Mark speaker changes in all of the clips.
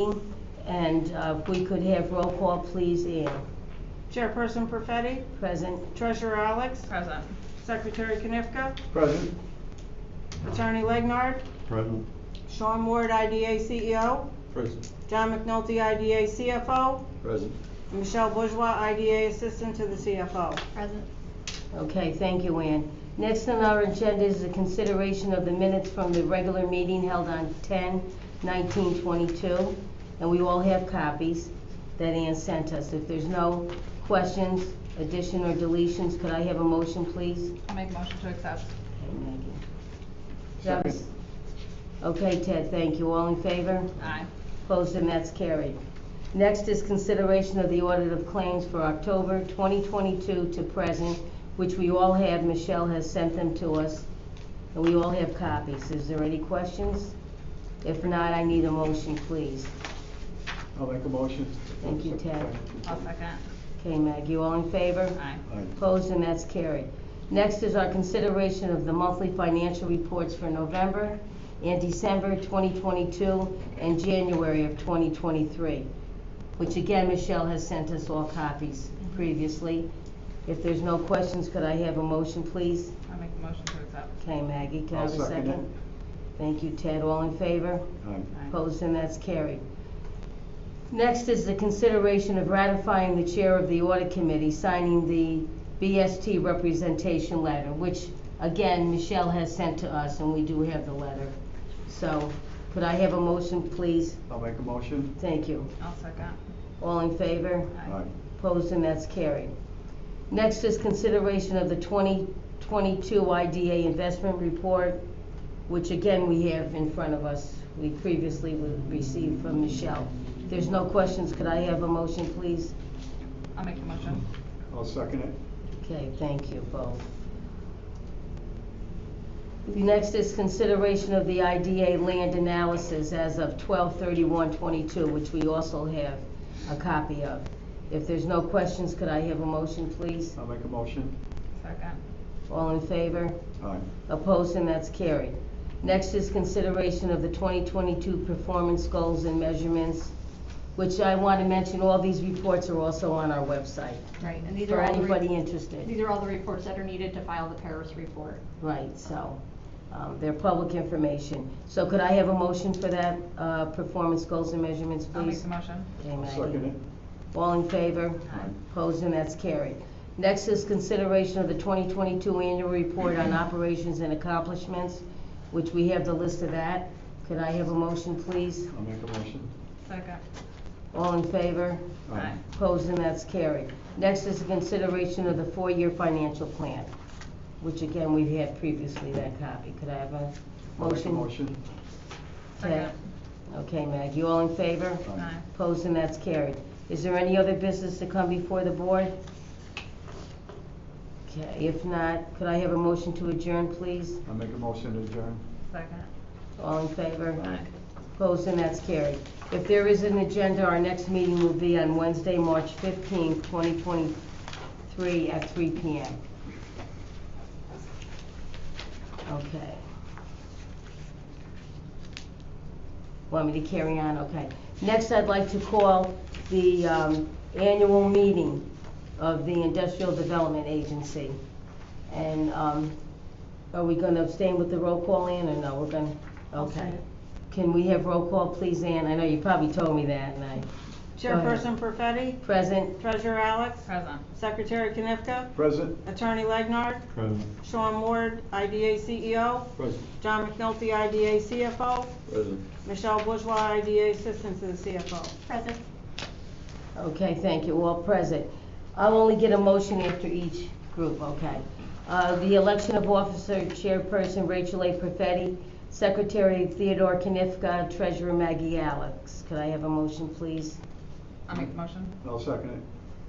Speaker 1: And if we could have roll call, please, Ann.
Speaker 2: Chairperson Perfetti?
Speaker 1: Present.
Speaker 2: Treasurer Alex?
Speaker 3: Present.
Speaker 2: Secretary Knifka?
Speaker 4: Present.
Speaker 2: Attorney Legnard?
Speaker 4: Present.
Speaker 2: Sean Ward, IDA CEO?
Speaker 4: Present.
Speaker 2: John McNulty, IDA CFO?
Speaker 4: Present.
Speaker 2: Michelle Bourgeois, IDA Assistant to the CFO.
Speaker 3: Present.
Speaker 1: Okay, thank you, Ann. Next on our agenda is the consideration of the minutes from the regular meeting held on 10/19/22, and we all have copies that Ann sent us. If there's no questions, addition or deletions, could I have a motion, please?
Speaker 3: I'll make a motion to accept.
Speaker 1: Okay, Maggie.
Speaker 4: Second.
Speaker 1: Okay, Ted, thank you. All in favor?
Speaker 3: Aye.
Speaker 1: Opposed, and that's carried. Next is consideration of the audit of claims for October 2022 to present, which we all have. Michelle has sent them to us, and we all have copies. Is there any questions? If not, I need a motion, please.
Speaker 4: I'll make a motion.
Speaker 1: Thank you, Ted.
Speaker 3: I'll second.
Speaker 1: Okay, Maggie, all in favor?
Speaker 3: Aye.
Speaker 4: Aye.
Speaker 1: Opposed, and that's carried. Next is our consideration of the monthly financial reports for November and December 2022 and January of 2023, which again, Michelle has sent us all copies previously. If there's no questions, could I have a motion, please?
Speaker 3: I'll make a motion to accept.
Speaker 1: Okay, Maggie, can I have a
Speaker 4: I'll second
Speaker 1: second? Thank you, Ted. All in favor?
Speaker 4: Aye.
Speaker 3: Aye.
Speaker 1: Opposed, and that's carried. Next is the consideration of ratifying the chair of the audit committee signing the BST representation letter, which again, Michelle has sent to us, and we do have the letter. So, could I have a motion, please?
Speaker 4: I'll make a motion.
Speaker 1: Thank you.
Speaker 3: I'll second.
Speaker 1: All in favor?
Speaker 4: Aye.
Speaker 1: Opposed, and that's carried. Next is consideration of the 2022 IDA investment report, which again, we have in front of us. We previously received from Michelle. If there's no questions, could I have a motion, please?
Speaker 3: I'll make the motion.
Speaker 4: I'll second it.
Speaker 1: Okay, thank you both. The next is consideration of the IDA land analysis as of 12/31/22, which we also have a copy of. If there's no questions, could I have a motion, please?
Speaker 4: I'll make a motion.
Speaker 3: Second.
Speaker 1: All in favor?
Speaker 4: Aye.
Speaker 1: Opposed, and that's carried. Next is consideration of the 2022 performance goals and measurements, which I want to mention, all these reports are also on our website.
Speaker 5: Right, and these
Speaker 1: For
Speaker 5: are all
Speaker 1: anybody
Speaker 5: the
Speaker 1: interested.
Speaker 5: these are all the reports that are needed to file the Paris report.
Speaker 1: Right, so, they're public information. So could I have a motion for that, performance goals and measurements,
Speaker 3: I'll make
Speaker 1: please?
Speaker 3: the motion.
Speaker 1: Okay,
Speaker 4: I'll
Speaker 1: Maggie.
Speaker 4: second it.
Speaker 1: All in favor?
Speaker 3: Aye.
Speaker 1: Opposed, and that's carried. Next is consideration of the 2022 annual report on operations and accomplishments, which we have the list of that. Could I have a motion, please?
Speaker 4: I'll make a motion.
Speaker 3: Second.
Speaker 1: All in favor?
Speaker 3: Aye.
Speaker 1: Opposed, and that's carried. Next is a consideration of the 4-year financial plan, which again, we've had previously that copy. Could I have a
Speaker 4: I'll make a
Speaker 1: motion?
Speaker 4: motion.
Speaker 3: Second.
Speaker 1: Okay, Maggie, all in favor?
Speaker 3: Aye.
Speaker 1: Opposed, and that's carried. Is there any other business to come before the board? Okay, if not, could I have a motion to adjourn, please?
Speaker 4: I'll make a motion to adjourn.
Speaker 3: Second.
Speaker 1: All in favor?
Speaker 3: Aye.
Speaker 1: Opposed, and that's carried. If there is an agenda, our next meeting will be on Wednesday, March 15th, 2023 at 3 p.m. Okay. Want me to carry on? Okay. Next, I'd like to call the annual meeting of the Industrial Development Agency. And are we going to abstain with the roll call, Ann, or no? We're going to, okay. Can we have roll call, please, Ann? I know you probably told me that, and I...
Speaker 2: Chairperson Perfetti?
Speaker 1: Present.
Speaker 2: Treasurer Alex?
Speaker 3: Present.
Speaker 2: Secretary Knifka?
Speaker 4: Present.
Speaker 2: Attorney Legnard?
Speaker 4: Present.
Speaker 2: Sean Ward, IDA CEO?
Speaker 4: Present.
Speaker 2: John McNulty, IDA CFO?
Speaker 4: Present.
Speaker 2: Michelle Bourgeois, IDA Assistant to the CFO.
Speaker 5: Present.
Speaker 1: Okay, thank you. All present. I'll only get a motion after each group, okay? The election of officer, Chairperson Rachel A. Perfetti, Secretary Theodore Knifka, Treasurer Maggie Alex. Could I have a motion, please?
Speaker 3: I'll make the motion.
Speaker 4: I'll second it.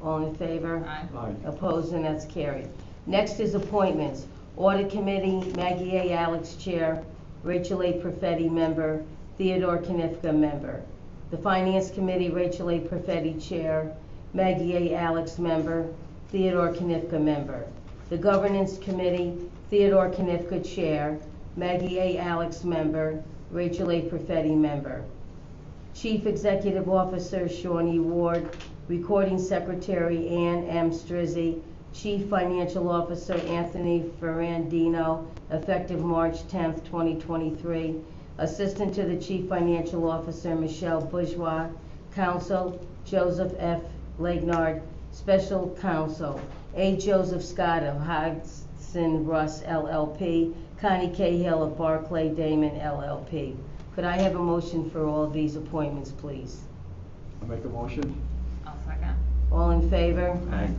Speaker 1: All in favor?
Speaker 3: Aye.
Speaker 4: Aye.
Speaker 1: Opposed, and that's carried. Next is appointments. Audit Committee, Maggie A. Alex, Chair, Rachel A. Perfetti, Member, Theodore Knifka, Member. The Finance Committee, Rachel A. Perfetti, Chair, Maggie A. Alex, Member, Theodore Knifka, Member. The Governance Committee, Theodore Knifka, Chair, Maggie A. Alex, Member, Rachel A. Perfetti, Member. Chief Executive Officer Shawnee Ward, Recording Secretary Ann M. Strizzi, Chief Financial Officer Anthony Ferrandino, effective March 10th, 2023. Assistant to the Chief Financial Officer Michelle Bourgeois, Counsel Joseph F. Legnard, Special Counsel A. Joseph Scott of Hodgson Russ LLP, Connie Cahill of Barclay Damon LLP. Could I have a motion for all of these appointments, please?
Speaker 4: I'll make a motion.
Speaker 3: I'll second.
Speaker 1: All in favor?
Speaker 4: Aye.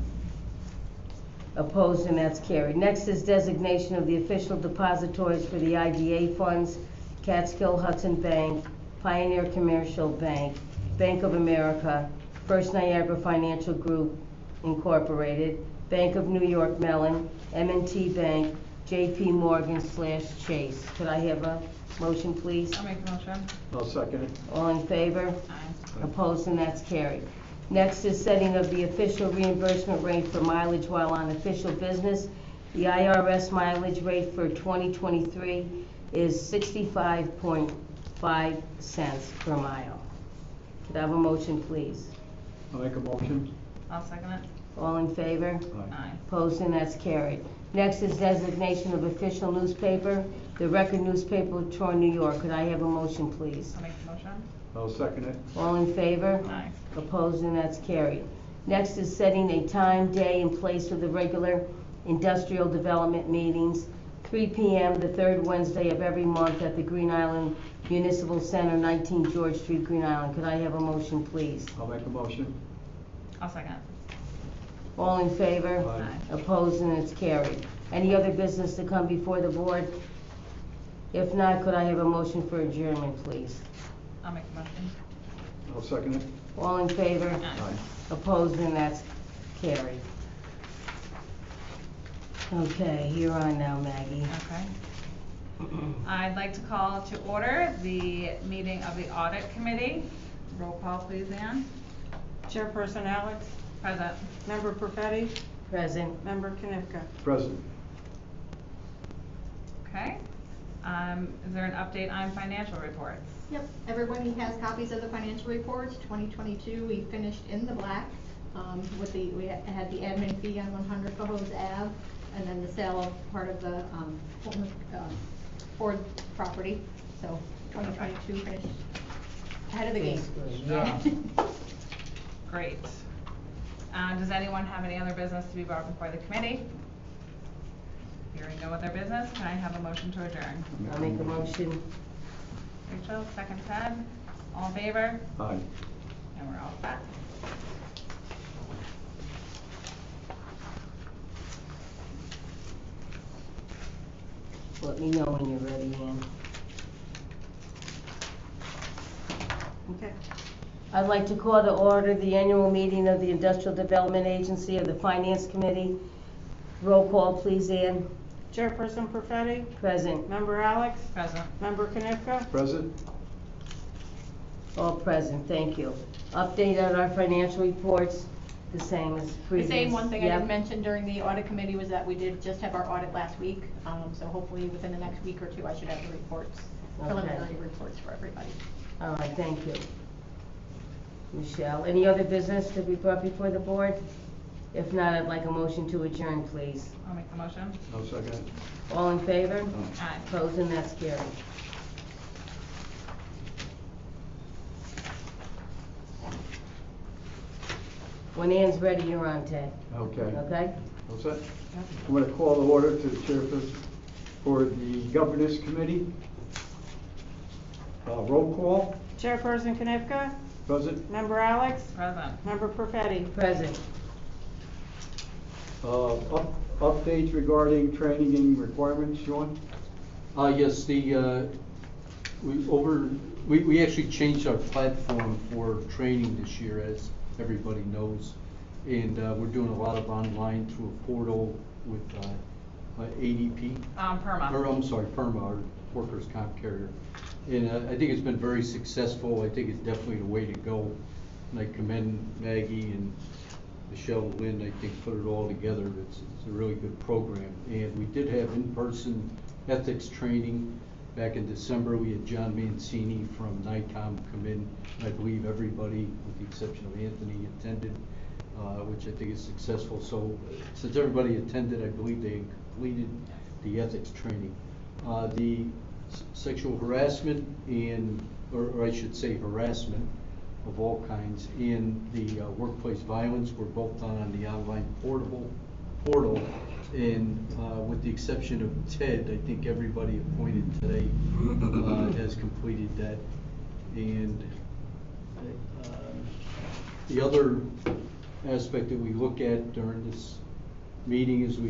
Speaker 1: Opposed, and that's carried. Next is designation of the official depositories for the IDA funds, Catskill Hudson Bank, Pioneer Commercial Bank, Bank of America, First Niagara Financial Group Incorporated, Bank of New York Mellon, M&T Bank, JP Morgan / Chase. Could I have a motion, please?
Speaker 3: I'll make a motion.
Speaker 4: I'll second it.
Speaker 1: All in favor?
Speaker 3: Aye.
Speaker 1: Opposed, and that's carried. Next is setting of the official reimbursement rate for mileage while on official business. The IRS mileage rate for 2023 is 65.5 cents per mile. Could I have a motion, please?
Speaker 4: I'll make a motion.
Speaker 3: I'll second it.
Speaker 1: All in favor?
Speaker 3: Aye.
Speaker 1: Opposed, and that's carried. Next is designation of official newspaper, the Record Newspaper of Troy, New York. Could I have a motion, please?
Speaker 3: I'll make the motion.
Speaker 4: I'll second it.
Speaker 1: All in favor?
Speaker 3: Aye.
Speaker 1: Opposed, and that's carried. Next is setting a time, day, and place for the regular industrial development meetings, 3 p.m. the third Wednesday of every month at the Green Island Municipal Center, 19 George Street, Green Island. Could I have a motion, please?
Speaker 4: I'll make a motion.
Speaker 3: I'll second.
Speaker 1: All in favor?
Speaker 4: Aye.
Speaker 1: Opposed, and it's carried. Any other business to come before the board? If not, could I have a motion for adjournment, please?
Speaker 3: I'll make the motion.
Speaker 4: I'll second it.
Speaker 1: All in favor?
Speaker 3: Aye.
Speaker 1: Opposed, and that's carried. Okay, you're on now, Maggie.
Speaker 3: Okay. I'd like to call to order the meeting of the Audit Committee. Roll call, please, Ann.
Speaker 2: Chairperson Alex,
Speaker 3: Present.
Speaker 2: Member Perfetti,
Speaker 1: Present.
Speaker 2: Member Knifka.
Speaker 4: Present.
Speaker 3: Okay. Is there an update on financial reports?
Speaker 5: Yep, everybody has copies of the financial reports. 2022, we finished in the black, we had the admin fee on 100 Cohoes Ave, and then the sale of part of the, Ford property. So 2022 finished ahead of the game.
Speaker 1: Basically, yeah.
Speaker 3: Great. Does anyone have any other business to be brought before the committee? Hearing no other business, can I have a motion to adjourn?
Speaker 1: I'll make a motion.
Speaker 3: Rachel, second Ted. All in favor?
Speaker 4: Aye.
Speaker 3: And we're all set.
Speaker 1: Let me know when you're ready, Ann.
Speaker 2: Okay.
Speaker 1: I'd like to call to order the annual meeting of the Industrial Development Agency of the Finance Committee. Roll call, please, Ann.
Speaker 2: Chairperson Perfetti,
Speaker 1: Present.
Speaker 2: Member Alex,
Speaker 3: Present.
Speaker 2: Member Knifka.
Speaker 4: Present.
Speaker 1: All present, thank you. Update on our financial reports, the same as
Speaker 5: The
Speaker 1: previous.
Speaker 5: same one thing I
Speaker 1: Yep.
Speaker 5: didn't mention during the audit committee was that we did just have our audit last week. So hopefully within the next week or two, I should have the reports,
Speaker 1: Okay.
Speaker 5: preliminary reports for everybody.
Speaker 1: All right, thank you. Michelle, any other business to be brought before the board? If not, I'd like a motion to adjourn, please.
Speaker 3: I'll make the motion.
Speaker 4: I'll second it.
Speaker 1: All in favor?
Speaker 3: Aye.
Speaker 1: Opposed, and that's carried. When Ann's ready, you're on, Ted.
Speaker 4: Okay.
Speaker 1: Okay?
Speaker 4: What's that? I'm going to call the order to the chairperson for the governance committee. Roll call.
Speaker 2: Chairperson Knifka,
Speaker 4: Present.
Speaker 2: Member Alex,
Speaker 3: Present.
Speaker 2: Member Perfetti.
Speaker 1: Present.
Speaker 4: Updates regarding training and requirements, Sean?
Speaker 6: Yes, we actually changed our platform for training this year, as everybody knows. And we're doing a lot of online through a portal with ADP.
Speaker 3: PERMA.
Speaker 6: Or, I'm sorry, PERMA, our workers' comp carrier. And I think it's been very successful. I think it's definitely the way to go. And I commend Maggie and Michelle and Lynn, I think, put it all together. It's a really good program. And we did have in-person ethics training Back in December, we had John Mancini from NICOM come in. I believe everybody, with the exception of Anthony, attended, which I think is successful. So since everybody attended, I believe they completed the ethics training. The sexual harassment or I should say harassment of all kinds, and the workplace violence were both done on the online portal. And with the exception of Ted, I think everybody appointed today has completed that. And the other aspect that we look at during this meeting is we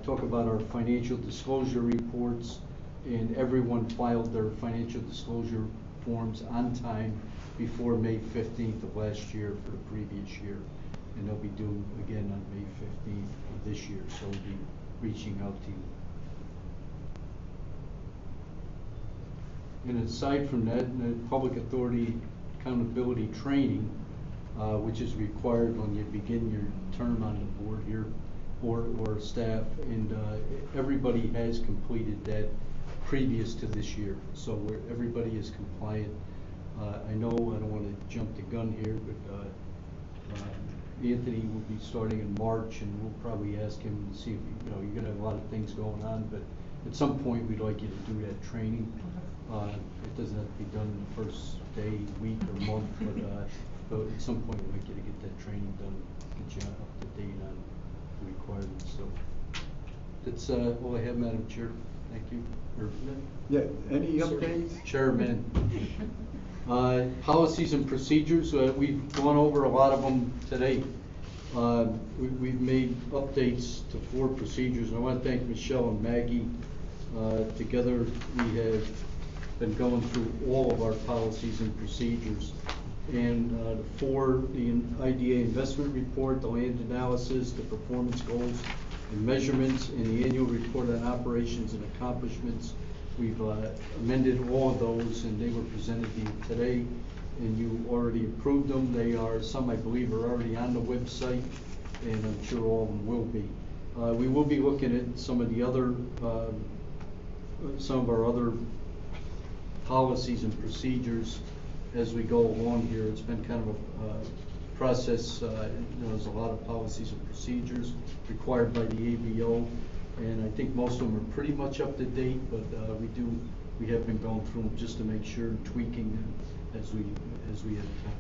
Speaker 6: talk about our financial disclosure reports, and everyone filed their financial disclosure forms on time before May 15th of last year for the previous year. And they'll be due again on May 15th of this year, so we'll be reaching out to you. And aside from that, the public authority accountability training, which is required when you begin your term on the board here, or staff, and everybody has completed that previous to this year, so everybody is compliant. I know I don't want to jump the gun here, but Anthony will be starting in March, and we'll probably ask him to see if you're going to have a lot of things going on, but at some point we'd like you to do that training. It doesn't have to be done in the first day, week, or month, but at some point we'd like you to get that training done, get you up to date on the requirements. So that's all I have, Madam Chair. Thank you.
Speaker 4: Yeah, any updates?
Speaker 6: Chairman. Policies and procedures, we've gone over a lot of them today. We've made updates to 4 procedures. I want to thank Michelle and Maggie. Together we have been going through all of our policies and procedures. And the IDA investment report, the land analysis, the performance goals and measurements, and the annual report on operations and accomplishments. We've amended all of those, and they were presented to you today, and you already approved them. They are, some I believe are already on the website, and I'm sure all of them will be. We will be looking at some of the other, some of our other policies and procedures as we go along here. It's been kind of a process. There's a lot of policies and procedures required by the ABO, and I think most of them are pretty much up to date, but we have been going through them just to make sure and tweaking them as we have time.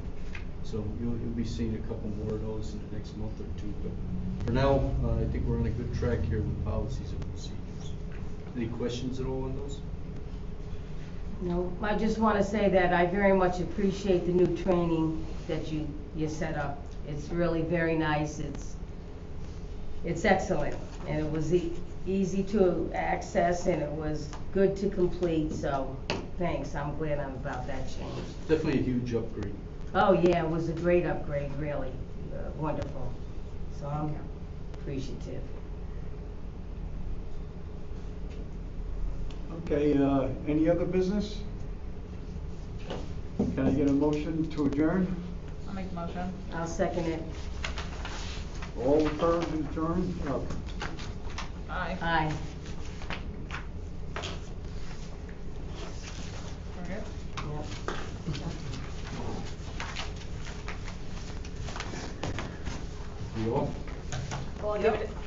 Speaker 6: So you'll be seeing a couple more of those in the next month or 2. But for now, I think we're on a good track here with policies and procedures. Any questions at all on those?
Speaker 1: No, I just want to say that I very much appreciate the new training that you set up. It's really very nice. It's excellent, and it was easy to access, and it was good to complete. So thanks. I'm glad about that change.
Speaker 6: Definitely a huge upgrade.
Speaker 1: Oh yeah, it was a great upgrade, really wonderful. So I'm appreciative.
Speaker 4: Okay, any other business? Can I get a motion to adjourn?
Speaker 3: I'll make the motion.
Speaker 1: I'll second it.
Speaker 4: All opposed, adjourn?
Speaker 3: Aye.
Speaker 1: Aye.
Speaker 3: We're good?
Speaker 1: Yep.
Speaker 6: You all?
Speaker 3: Well, I'll give it